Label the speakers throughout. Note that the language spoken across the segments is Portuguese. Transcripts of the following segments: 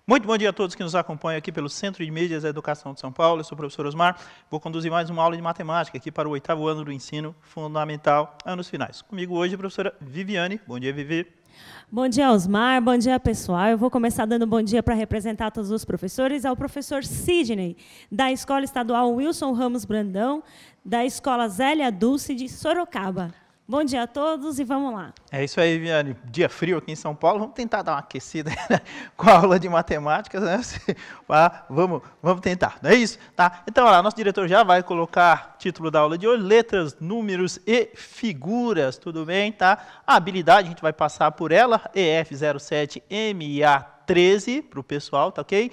Speaker 1: Muito bom dia a todos que nos acompanham aqui pelo Centro de Mídias da Educação de São Paulo. Eu sou o professor Osmar. Vou conduzir mais uma aula de matemática aqui para o 8º ano do ensino fundamental, anos finais. Comigo hoje a professora Viviane. Bom dia, Vivi.
Speaker 2: Bom dia, Osmar. Bom dia, pessoal. Eu vou começar dando bom dia para representar todos os professores ao professor Sidney, da Escola Estadual Wilson Ramos Brandão, da Escola Zélia Dulce de Sorocaba. Bom dia a todos e vamos lá.
Speaker 1: É isso aí, Viviane. Dia frio aqui em São Paulo. Vamos tentar dar uma aquecida com a aula de matemática, né? Vamos tentar, não é isso? Tá? Então, olha lá, nosso diretor já vai colocar título da aula de hoje, letras, números e figuras, tudo bem? Tá? A habilidade, a gente vai passar por ela, EF07MA13 para o pessoal, tá ok?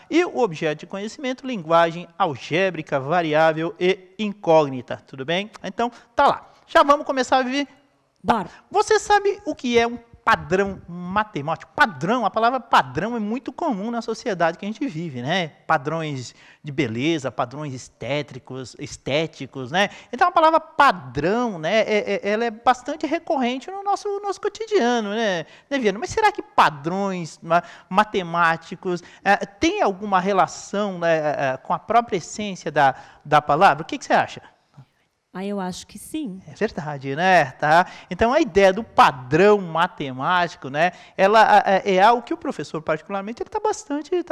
Speaker 1: E o objeto de conhecimento, linguagem algébrica, variável e incógnita, tudo bem? Então, tá lá. Já vamos começar a viver.
Speaker 2: Bora.
Speaker 1: Você sabe o que é um padrão matemático? Padrão, a palavra padrão é muito comum na sociedade que a gente vive, né? Padrões de beleza, padrões estéticos, né? Então a palavra padrão, né? Ela é bastante recorrente no nosso cotidiano, né, Viana? Mas será que padrões matemáticos têm alguma relação, né, com a própria essência da palavra? O que você acha?
Speaker 2: Eu acho que sim.
Speaker 1: É verdade, né? Tá? Então, a ideia do padrão matemático, né? Ela é algo que o professor, particularmente, ele está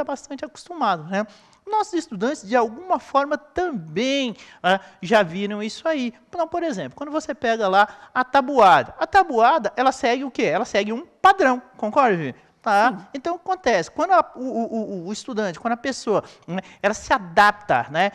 Speaker 1: bastante acostumado, né? Nossos estudantes, de alguma forma, também já viram isso aí. Então, por exemplo, quando você pega lá a tabuada, ela segue o quê? Ela segue um padrão, concorda, Vivi? Tá? Então, acontece, quando o estudante, quando a pessoa, né, ela se adapta, né,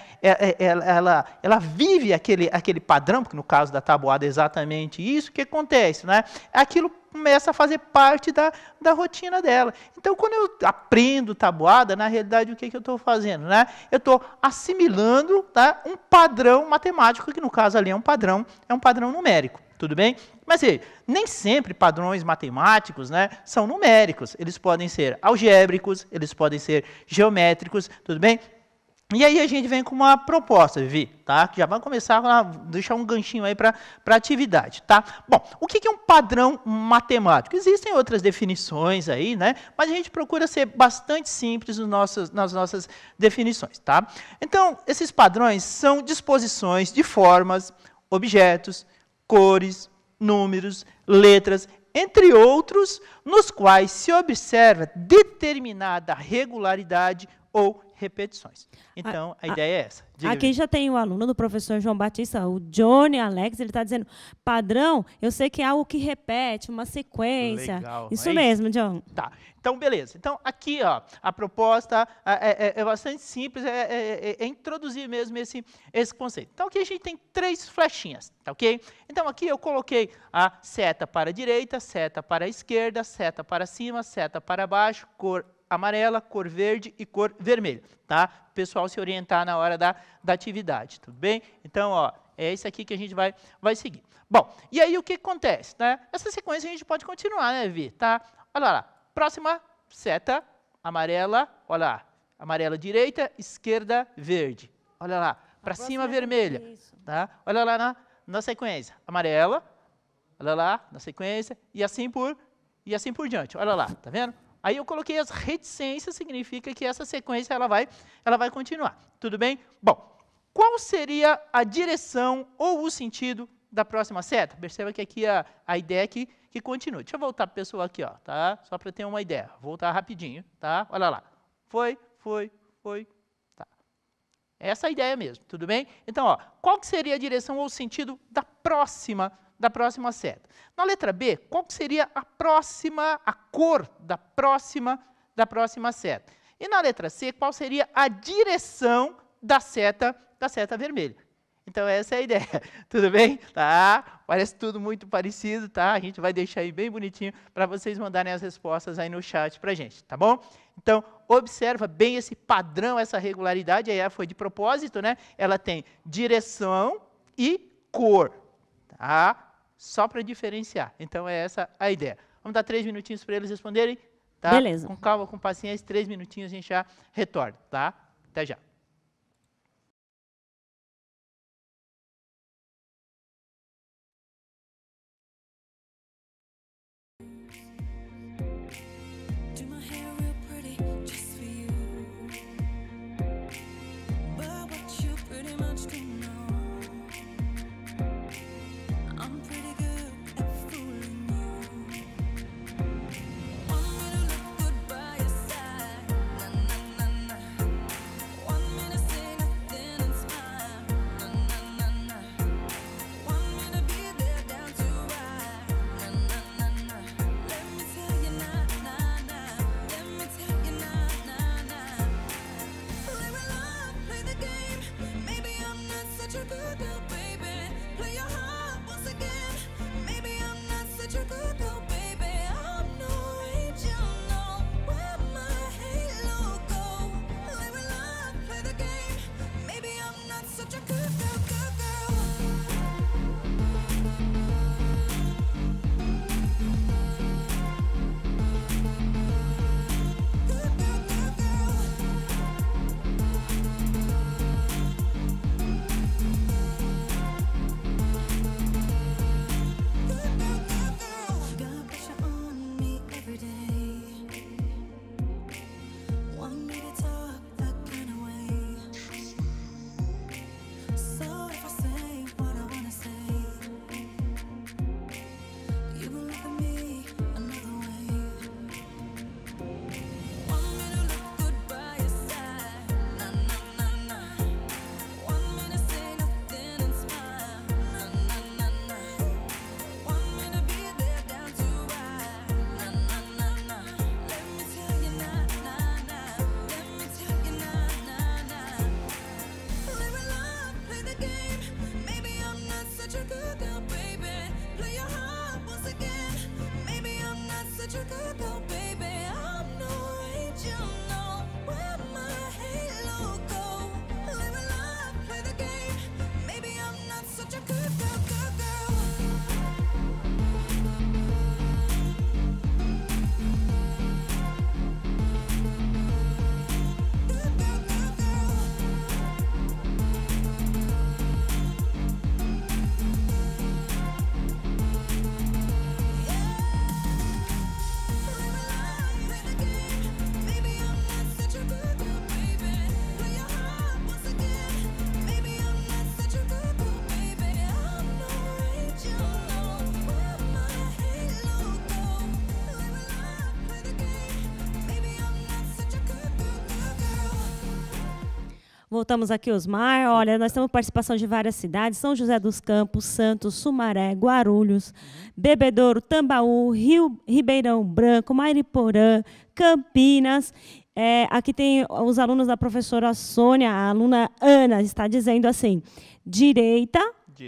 Speaker 1: ela vive aquele padrão, porque no caso da tabuada é exatamente isso, o que acontece? Né? Aquilo começa a fazer parte da rotina dela. Então, quando eu aprendo tabuada, na realidade, o que eu estou fazendo? Né? Eu estou assimilando, tá, um padrão matemático, que no caso ali é um padrão numérico. Tudo bem? Mas nem sempre padrões matemáticos, né, são numéricos. Eles podem ser algébricos, eles podem ser geométricos, tudo bem? E aí a gente vem com uma proposta, Vivi, tá? Que já vai começar a deixar um ganchinho aí para atividade, tá? Bom, o que é um padrão matemático? Existem outras definições aí, né? Mas a gente procura ser bastante simples nas nossas definições, tá? Então, esses padrões são disposições de formas, objetos, cores, números, letras, entre outros, nos quais se observa determinada regularidade ou repetições. Então, a ideia é essa.
Speaker 2: Aqui já tem o aluno do professor João Batista, o Johnny Alex, ele está dizendo, padrão, eu sei que é algo que repete, uma sequência. Legal, isso mesmo, John.
Speaker 1: Tá, então beleza. Então aqui, ó, a proposta é bastante simples, é introduzir mesmo esse conceito. Então aqui a gente tem 3 flechinhas, tá ok? Então aqui eu coloquei a seta para a direita, seta para a esquerda, seta para cima, seta para baixo, cor amarela, cor verde e cor vermelha, tá? O pessoal se orientar na hora da atividade, tudo bem? Então, ó, é isso aqui que a gente vai seguir. Bom, e aí o que acontece, né? Essa sequência a gente pode continuar, né, Vi? Tá? Olha lá, próxima seta, amarela, olha lá, amarela direita, esquerda, verde. Olha lá, para cima, vermelha, tá? Olha lá na sequência, amarela, olha lá, na sequência, e assim por diante, olha lá, tá vendo? Aí eu coloquei as reticências, significa que essa sequência ela vai continuar. Tudo bem? Bom, qual seria a direção ou o sentido da próxima seta? Perceba que aqui a ideia é que continua. Deixa eu voltar para o pessoal aqui, ó, tá? Só para ter uma ideia. Vou voltar rapidinho, tá? Olha lá. Foi. Tá. Essa é a ideia mesmo, tudo bem? Então, ó, qual que seria a direção ou o sentido da próxima seta? Na letra B, qual que seria a cor da próxima seta? E na letra C, qual seria a direção da seta vermelha? Então, essa é a ideia. Tudo bem? Tá? Parece tudo muito parecido, tá? A gente vai deixar aí bem bonitinho para vocês mandarem as respostas aí no chat pra gente, tá bom? Então, observa bem esse padrão, essa regularidade, aí foi de propósito, né? Ela tem direção e cor, tá? Só para diferenciar. Então, é essa a ideia. Vamos dar 3 minutinhos para eles responderem? Tá?
Speaker 2: Beleza.
Speaker 1: Com calma, com paciência, 3 minutinhos a gente já retorna, tá? Até já.
Speaker 2: Voltamos aqui, Osmar. Olha, nós temos participação de várias cidades: São José dos Campos, Santos, Sumaré, Guarulhos, Bebedouro, Tambaú, Ribeirão Branco, Mariporã, Campinas. Aqui tem os alunos da professora Sônia, a aluna Ana está dizendo assim: direita,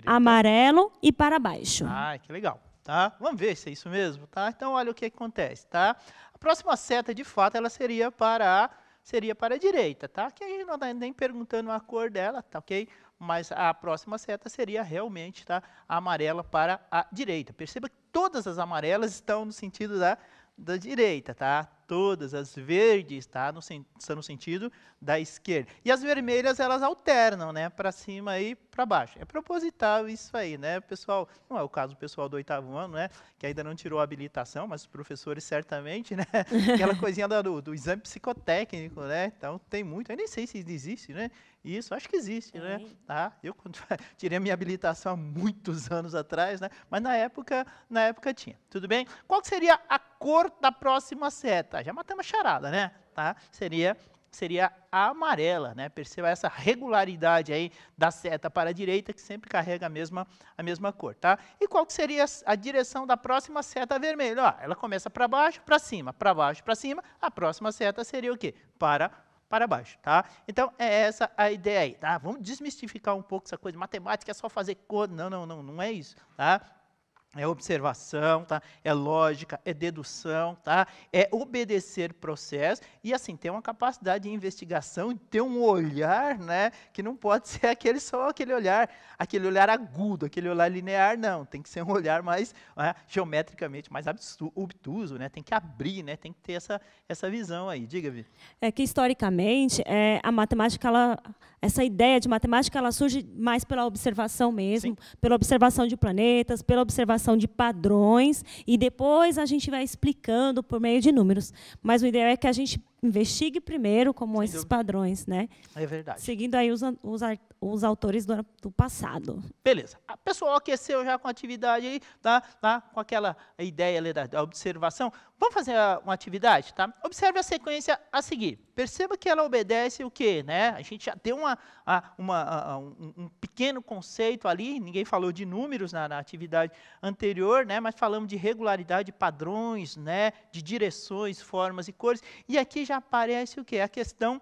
Speaker 2: amarelo e para baixo.
Speaker 1: Ah, que legal. Tá? Vamos ver se é isso mesmo, tá? Então, olha o que acontece, tá? A próxima seta, de fato, ela seria para a direita, tá? Que a gente não está nem perguntando a cor dela, tá ok? Mas a próxima seta seria realmente, tá? A amarela para a direita. Perceba que todas as amarelas estão no sentido da direita, tá? Todas as verdes, tá? Estão no sentido da esquerda. E as vermelhas, elas alternam, né? Para cima e para baixo. É proposital isso aí, né, pessoal? Não é o caso do pessoal do 8º ano, né? Que ainda não tirou a habilitação, mas os professores certamente, né? Aquela coisinha do exame psicotécnico, né? Então, tem muito. Eu nem sei se existe, né? Isso, acho que existe, né? Tá? Eu quando tirei a minha habilitação há muitos anos atrás, né? Mas na época tinha. Tudo bem? Qual que seria a cor da próxima seta? Já matamos a charada, né? Tá? Seria a amarela, né? Perceba essa regularidade aí da seta para a direita, que sempre carrega a mesma cor, tá? E qual que seria a direção da próxima seta vermelha? Ó, ela começa para baixo, para cima, para baixo, para cima. A próxima seta seria o quê? Para baixo, tá? Então, é essa a ideia aí, tá? Vamos desmistificar um pouco essa coisa. Matemática é só fazer cor. Não é isso, tá? É observação, tá? É lógica, é dedução, tá? É obedecer processo e, assim, ter uma capacidade de investigação e ter um olhar, né? Que não pode ser só aquele olhar agudo, aquele olhar linear, não. Tem que ser um olhar mais geometricamente mais obtuso, né? Tem que abrir, né? Tem que ter essa visão aí. Diga, Vi.
Speaker 2: É que, historicamente, a matemática, essa ideia de matemática, ela surge mais pela observação mesmo, sim, pela observação de planetas, pela observação de padrões, e depois a gente vai explicando por meio de números. Mas o ideal é que a gente investigue primeiro como esses padrões, né? É verdade. Seguindo aí os autores do passado.
Speaker 1: Beleza. A pessoa aqueceu já com a atividade aí, tá? Com aquela ideia ali da observação. Vamos fazer uma atividade, tá? Observe a sequência a seguir. Perceba que ela obedece o quê, né? A gente já deu um pequeno conceito ali, ninguém falou de números na atividade anterior, né? Mas falamos de regularidade, padrões, né? De direções, formas e cores. E aqui já aparece o quê? A questão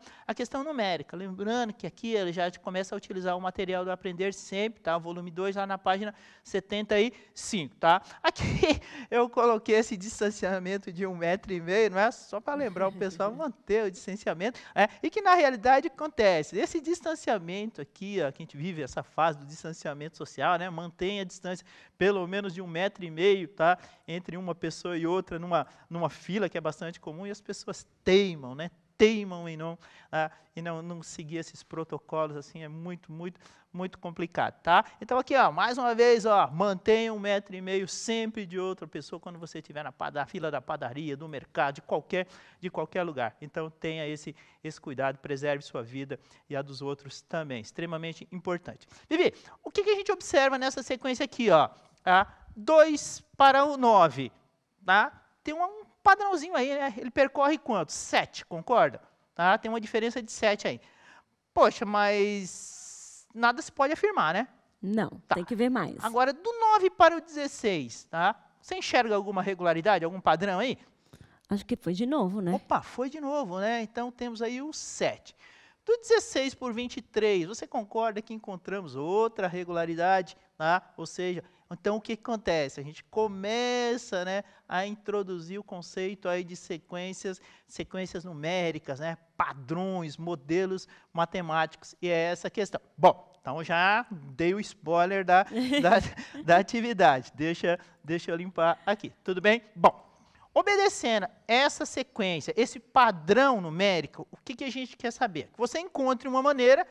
Speaker 1: numérica. Lembrando que aqui ele já começa a utilizar o material do Aprender Sempre, tá? Volume 2, lá na página 75, tá? Aqui eu coloquei esse distanciamento de 1,5 m, não é? Só para lembrar o pessoal manter o distanciamento, e que na realidade acontece. Esse distanciamento aqui, ó, que a gente vive essa fase do distanciamento social, né? Mantém a distância pelo menos de 1,5 m, tá? Entre uma pessoa e outra numa fila, que é bastante comum, e as pessoas teimam, né? Teimam em não seguir esses protocolos, assim, é muito, muito, muito complicado, tá? Então aqui, ó, mais uma vez, ó, mantenha 1,5 m sempre de outra pessoa quando você estiver na fila da padaria, do mercado, de qualquer lugar. Então tenha esse cuidado, preserve sua vida e a dos outros também, extremamente importante. Vivi, o que a gente observa nessa sequência aqui, ó? 2 para o 9, tá? Tem um padrãozinho aí, né? Ele percorre quanto? 7, concorda? Tá? Tem uma diferença de 7 aí. Poxa, mas nada se pode afirmar, né?
Speaker 2: Não, tá. Tem que ver mais.
Speaker 1: Agora, do 9 para o 16, tá? Você enxerga alguma regularidade, algum padrão aí?
Speaker 2: Acho que foi de novo, né?
Speaker 1: Opa, foi de novo, né? Então, temos aí o 7. Do 16 por 23, você concorda que encontramos outra regularidade, tá? Ou seja, então o que acontece? A gente começa, né, a introduzir o conceito aí de sequências numéricas, né? Padrões, modelos matemáticos, e é essa a questão. Bom, então já dei o spoiler da atividade. Deixa eu limpar aqui, tudo bem? Bom, obedecendo essa sequência, esse padrão numérico, o que a gente quer saber? Que você encontre uma maneira,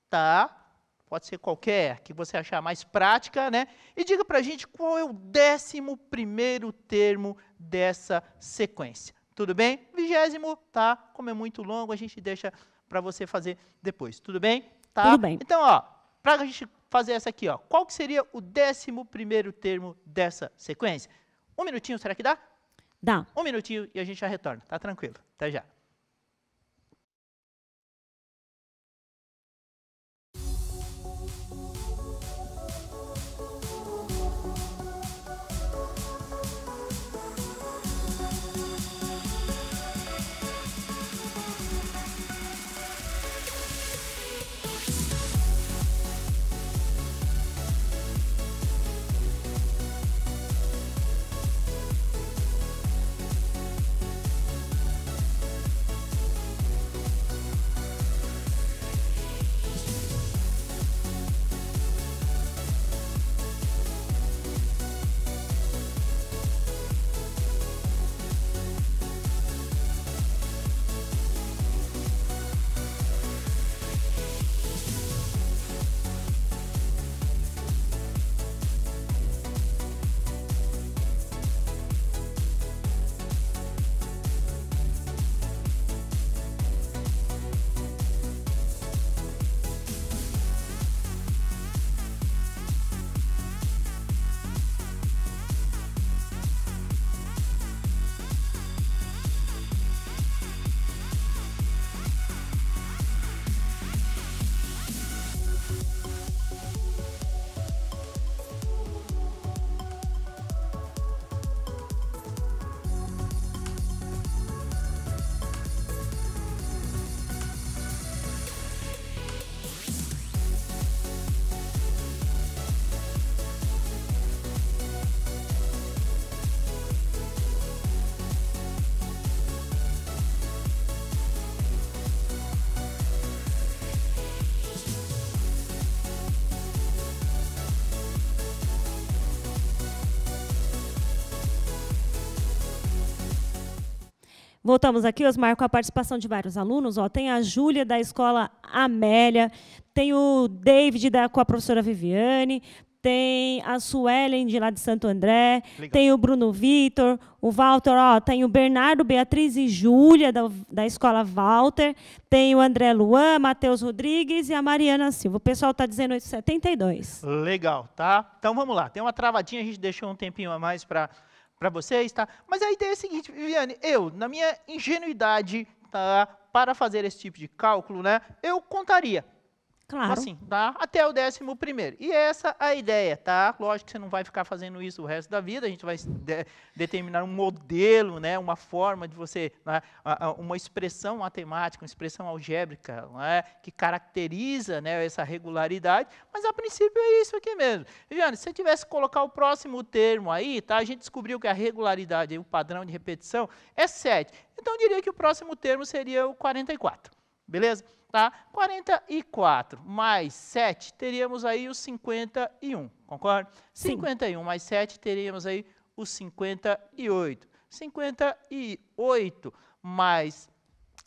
Speaker 1: tá? Pode ser qualquer, que você achar mais prática, né? E diga pra gente qual é o 11º termo dessa sequência. Tudo bem? 20º, tá? Como é muito longo, a gente deixa para você fazer depois. Tudo bem? Tá?
Speaker 2: Tudo bem.
Speaker 1: Então, ó, para a gente fazer essa aqui, ó, qual que seria o 11º termo dessa sequência? Um minutinho, será que dá?
Speaker 2: Dá.
Speaker 1: Um minutinho e a gente já retorna. Tá tranquilo. Até já.
Speaker 2: Voltamos aqui, Osmar, com a participação de vários alunos. Ó, tem a Júlia, da escola Amélia, tem o David, com a professora Viviane, tem a Suelen, de lá de Santo André, legal. Tem o Bruno Vitor, o Walter, ó, tem o Bernardo, Beatriz e Júlia, da escola Walter, tem o André Luan, Matheus Rodrigues e a Mariana Silva. O pessoal está dizendo 72.
Speaker 1: Legal, tá? Então, vamos lá. Tem uma travadinha, a gente deixou um tempinho a mais para vocês, tá? Mas a ideia é a seguinte, Viviane, na minha ingenuidade, tá, para fazer esse tipo de cálculo, né, eu contaria.
Speaker 2: Claro.
Speaker 1: Assim, tá? Até o 11º. E essa é a ideia, tá? Lógico que você não vai ficar fazendo isso o resto da vida, a gente vai determinar um modelo, né? Uma forma de você, né? Uma expressão matemática, uma expressão algébrica, né? Que caracteriza, né, essa regularidade, mas a princípio é isso aqui mesmo. Viviane, se você tivesse que colocar o próximo termo aí, tá? A gente descobriu que a regularidade, o padrão de repetição, é 7. Então, eu diria que o próximo termo seria o 44. Beleza? Tá? 44 mais 7, teríamos aí os 51, concorda? Sim. 51 mais 7, teríamos aí os 58. 58 mais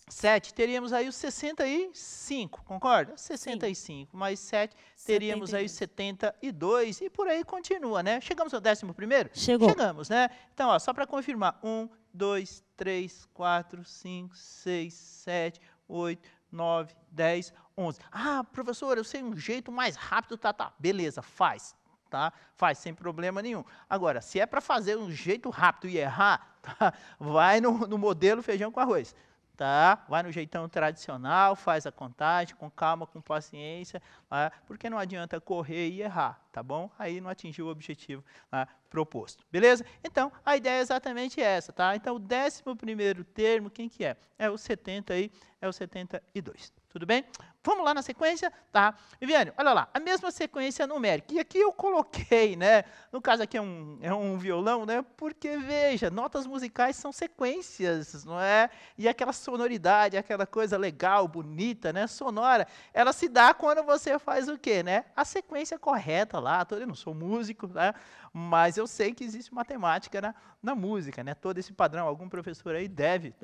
Speaker 1: 7, teríamos aí os 65, concorda? 65 Sim. mais 7, teríamos 72. Aí os 72 e por aí continua, né? Chegamos ao 11º?
Speaker 2: Chegou.
Speaker 1: Chegamos, né? Então, ó, só para confirmar, 1, 2, 3, 4, 5, 6, 7, 8, 9, 10, 11. Ah, professor, eu sei um jeito mais rápido, tá. Beleza, faz, tá? Faz, sem problema nenhum. Agora, se é para fazer um jeito rápido e errar, tá? Vai no modelo feijão com arroz, tá? Vai no jeitão tradicional, faz a contagem com calma, com paciência, tá? Porque não adianta correr e errar, tá bom? Aí não atingiu o objetivo, tá, proposto, beleza? Então, a ideia é exatamente essa, tá? Então, o 11º termo, quem que é? É o 70 aí, é o 72. Tudo bem? Vamos lá na sequência, tá? Viviane, olha lá, a mesma sequência numérica. E aqui eu coloquei, né? No caso aqui é um violão, né? Porque, veja, notas musicais são sequências, não é? E aquela sonoridade, aquela coisa legal, bonita, né? Sonora, ela se dá quando você faz o quê, né? A sequência correta lá. Eu não sou músico, né? Mas eu sei que existe matemática na música, né? Todo esse padrão, algum professor aí deve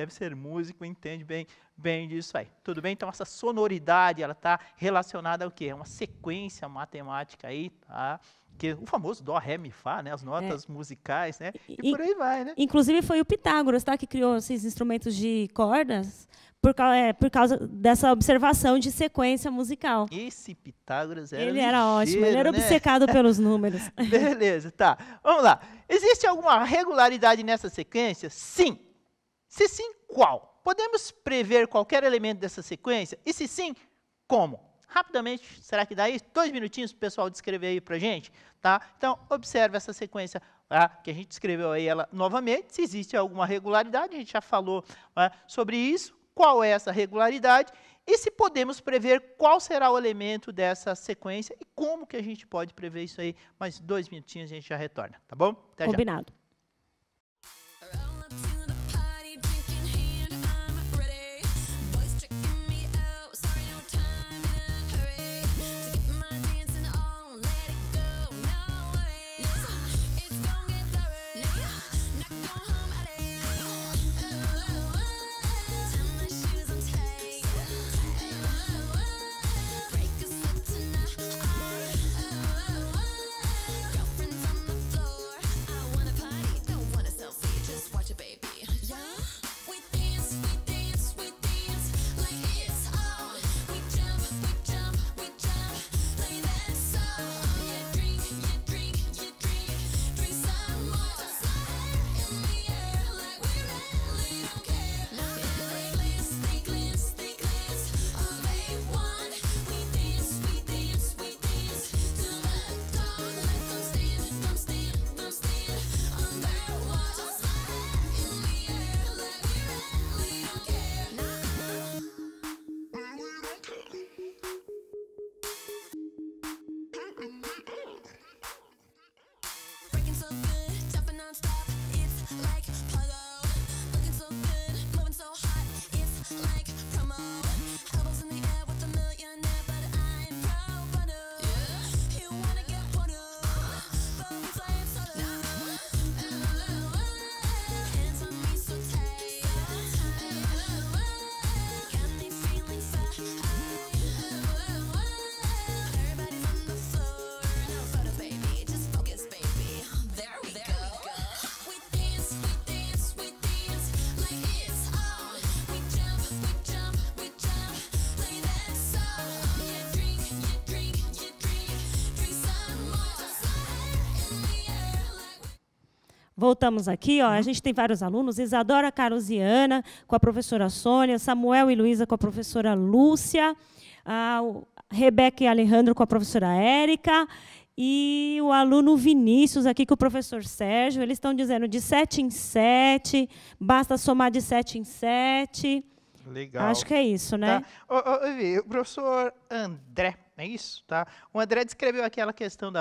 Speaker 1: ser músico, entende bem disso aí. Tudo bem? Então, essa sonoridade, ela está relacionada ao quê? É uma sequência matemática aí, tá? Que o famoso dó, ré, mi, fá, né? As notas musicais, né? E por aí vai, né?
Speaker 2: Inclusive, foi o Pitágoras, tá? Que criou esses instrumentos de cordas por causa dessa observação de sequência musical.
Speaker 1: Esse Pitágoras era
Speaker 2: Ele era ótimo, ele era
Speaker 1: né?
Speaker 2: obcecado pelos números.
Speaker 1: Beleza, tá. Vamos lá. Existe alguma regularidade nessa sequência? Sim. Se sim, qual? Podemos prever qualquer elemento dessa sequência? E se sim, como? Rapidamente, será que dá isso? 2 minutinhos para o pessoal descrever aí para a gente, tá? Então, observe essa sequência, tá? Que a gente escreveu aí ela novamente. Se existe alguma regularidade, a gente já falou, tá, sobre isso. Qual é essa regularidade? E se podemos prever qual será o elemento dessa sequência e como que a gente pode prever isso aí? Mais 2 minutinhos a gente já retorna, tá bom? Até já.
Speaker 2: Combinado. Voltamos aqui, ó, a gente tem vários alunos, Isadora Carosiana com a professora Sônia, Samuel e Luísa com a professora Lúcia, Rebeca e Alejandro com a professora Érica, e o aluno Vinícius aqui com o professor Sérgio. Eles estão dizendo de 7 em 7, basta somar de 7 em 7.
Speaker 1: Legal.
Speaker 2: Acho que é isso, né?
Speaker 1: Tá. O professor André, é isso? Tá? O André descreveu aquela questão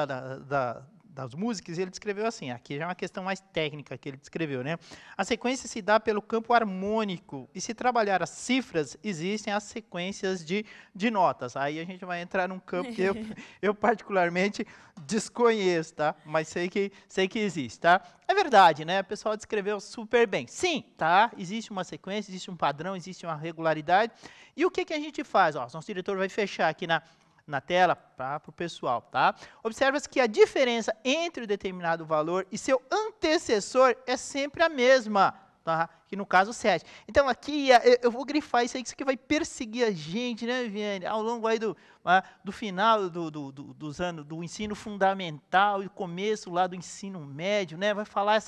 Speaker 1: das músicas, e ele descreveu assim, aqui já é uma questão mais técnica que ele descreveu, né? A sequência se dá pelo campo harmônico, e se trabalhar as cifras, existem as sequências de notas. Aí a gente vai entrar num campo que eu particularmente desconheço, tá? Mas sei que existe, tá? É verdade, né? O pessoal descreveu super bem. Sim, tá? Existe uma sequência, existe um padrão, existe uma regularidade. E o que a gente faz? Ó, nosso diretor vai fechar aqui na tela para o pessoal, tá? Observa-se que a diferença entre o determinado valor e seu antecessor é sempre a mesma, tá? Que no caso 7. Então aqui eu vou grifar isso aí, que isso aqui vai perseguir a gente, né, Viane? Ao longo aí do final dos anos do ensino fundamental e começo lá do ensino médio, né? Vai falar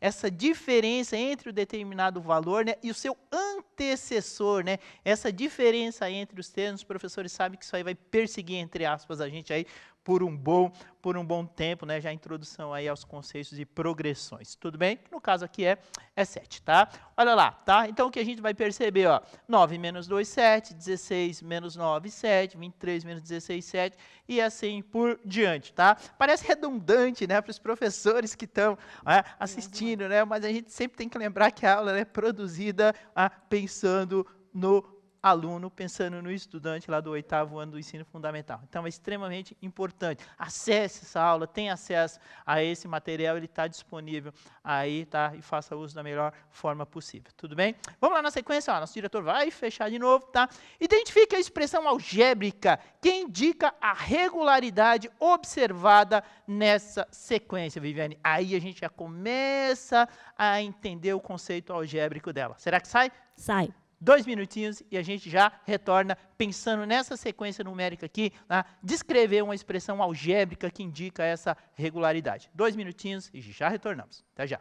Speaker 1: essa diferença entre o determinado valor, né, e o seu antecessor, né? Essa diferença entre os termos, os professores sabem que isso aí vai perseguir, entre aspas, a gente aí por um bom tempo, né? Já a introdução aí aos conceitos e progressões. Tudo bem? No caso aqui é 7, tá? Olha lá, tá? Então o que a gente vai perceber, ó, 9 menos 2, 7, 16 menos 9, 7, 23 menos 16, 7, e assim por diante, tá? Parece redundante, né, para os professores que estão assistindo, né? Mas a gente sempre tem que lembrar que a aula é produzida pensando no aluno, pensando no estudante lá do 8º ano do ensino fundamental. Então, é extremamente importante. Acesse essa aula, tenha acesso a esse material, ele está disponível aí, tá? E faça uso da melhor forma possível. Tudo bem? Vamos lá na sequência, ó, nosso diretor vai fechar de novo, tá? Identifique a expressão algébrica que indica a regularidade observada nessa sequência, Viviane. Aí a gente já começa a entender o conceito algébrico dela. Será que sai?
Speaker 2: Sai.
Speaker 1: 2 minutinhos e a gente já retorna pensando nessa sequência numérica aqui, descrever uma expressão algébrica que indica essa regularidade. 2 minutinhos e já retornamos. Até já.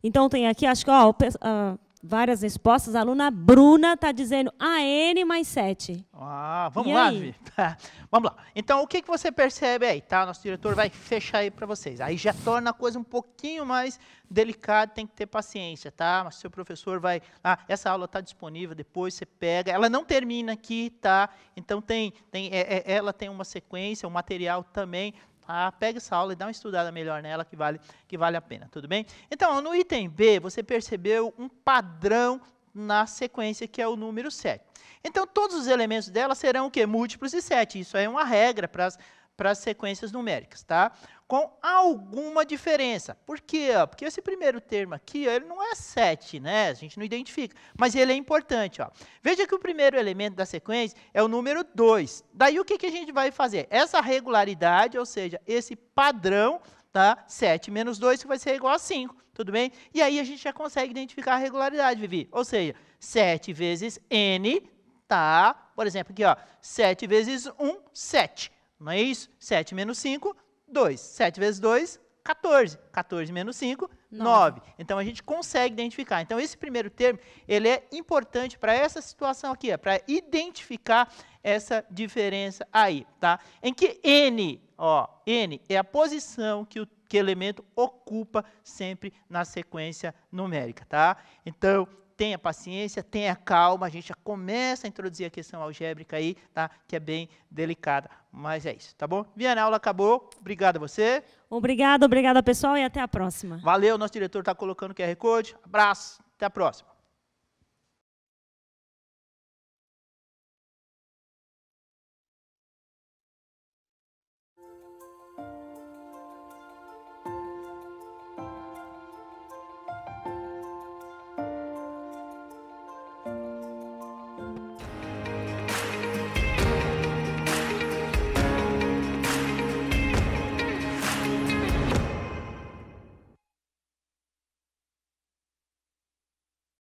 Speaker 2: Então, tem aqui, acho que várias respostas. A aluna Bruna está dizendo AN mais 7.
Speaker 1: Vamos lá, Vi. Vamos lá. Então, o que você percebe aí? Tá? Nosso diretor vai fechar aí para vocês. Aí já torna a coisa um pouquinho mais delicada, tem que ter paciência, tá? Mas seu professor vai... essa aula está disponível, depois você pega. Ela não termina aqui, tá? Então, ela tem uma sequência, um material também. Pega essa aula e dá uma estudada melhor nela, que vale a pena, tudo bem? Então, no item B, você percebeu um padrão na sequência, que é o número 7. Então, todos os elementos dela serão o quê? Múltiplos de 7. Isso é uma regra para as sequências numéricas, tá? Com alguma diferença. Por quê? Porque esse primeiro termo aqui, ele não é 7, né? A gente não identifica, mas ele é importante, ó. Veja que o primeiro elemento da sequência é o número 2. Daí, o que a gente vai fazer? Essa regularidade, ou seja, esse padrão, tá? 7 menos 2, que vai ser igual a 5, tudo bem? E aí, a gente já consegue identificar a regularidade, Vivi. Ou seja, 7 vezes n, tá? Por exemplo, aqui, ó, 7 vezes 1, 7. Não é isso? 7 menos 5, 2. 7 vezes 2, 14. 14 menos 5, 9. Então, a gente consegue identificar. Então, esse primeiro termo, ele é importante para essa situação aqui, para identificar essa diferença aí, tá? Em que N, ó, N é a posição que o elemento ocupa sempre na sequência numérica, tá? Então, tenha paciência, tenha calma, a gente já começa a introduzir a questão algébrica aí, tá? Que é bem delicada, mas é isso, tá bom? Viana, a aula acabou, obrigado a você.
Speaker 2: Obrigada pessoal e até a próxima.
Speaker 1: Valeu, nosso diretor está colocando o QR Code, abraço, até a próxima.